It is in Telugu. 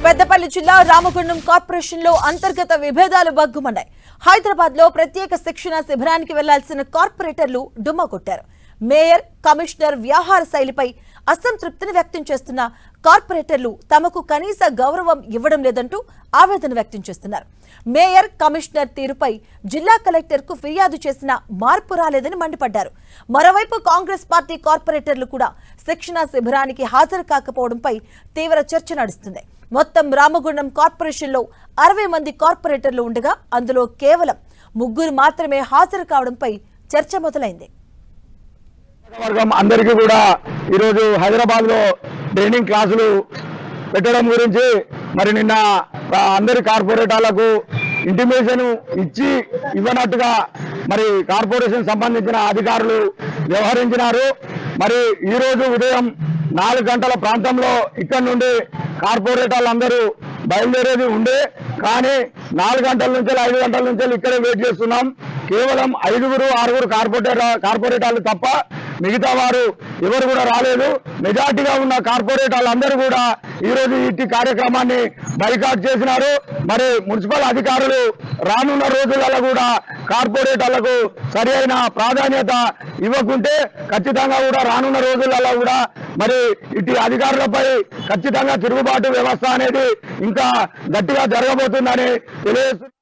పెద్దపల్లి జిల్లా రామగుండం కార్పొరేషన్ లో అంతర్గత విభేదాలు బగ్గుమన్నాయి. హైదరాబాద్ లో ప్రత్యేక శిక్షణ శిబిరానికి వెళ్లాల్సిన కార్పొరేటర్లు డుమ్మా కొట్టారు. మేయర్, కమిషనర్ వ్యవహార శైలిపై అసంతృప్తిని వ్యక్తం చేస్తున్న కార్పొరేటర్లు తమకు కనీస గౌరవం ఇవ్వడం లేదంటూ ఆవేదన వ్యక్తం చేస్తున్నారు. మేయర్, కమిషనర్ తీరుపై జిల్లా కలెక్టర్ కు ఫిర్యాదు చేసినా మార్పు రాలేదని మండిపడ్డారు. మరోవైపు కాంగ్రెస్ పార్టీ కార్పొరేటర్లు కూడా శిక్షణ శిబిరానికి హాజరు కాకపోవడంపై తీవ్ర చర్చ నడుస్తుంది. మొత్తం రామగుండం కార్పొరేషన్ లో 60 మంది కార్పొరేటర్లు ఉండగా అందులో కేవలం 3 మాత్రమే హాజరు కావడంపై చర్చ మొదలైంది. వర్గం అందరికీ కూడా ఈరోజు హైదరాబాద్ లో ట్రైనింగ్ క్లాసులు పెట్టడం గురించి మరి నిన్న అందరి కార్పొరేటర్లకు ఇంటిమేషన్ ఇవ్వనట్టుగా మరి కార్పొరేషన్ సంబంధించిన అధికారులు వ్యవహరించినారు. మరి ఈరోజు ఉదయం 4 గంటల ప్రాంతంలో ఇక్కడ నుండి కార్పొరేటర్లు అందరూ బయలుదేరేది ఉండే, కానీ 4 గంటల నుంచి 5 గంటల నుంచి ఇక్కడే వెయిట్ చేస్తున్నాం. కేవలం 5-6 కార్పొరేటర్లు తప్ప మిగతా వారు ఎవరు కూడా రాలేదు. మెజార్టీగా ఉన్న కార్పొరేటర్లు అందరూ కూడా ఈరోజు ఈ కార్యక్రమాన్ని బైకాట్ చేసినారు. మరి మున్సిపల్ అధికారులు రానున్న రోజులలో కూడా కార్పొరేటర్లకు సరి అయిన ప్రాధాన్యత ఇవ్వకుంటే ఖచ్చితంగా కూడా రానున్న రోజులలో కూడా మరి ఇటు అధికారులపై ఖచ్చితంగా తిరుగుబాటు వ్యవస్థ అనేది ఇంకా గట్టిగా జరగబోతుందని తెలియజేస్తుంది.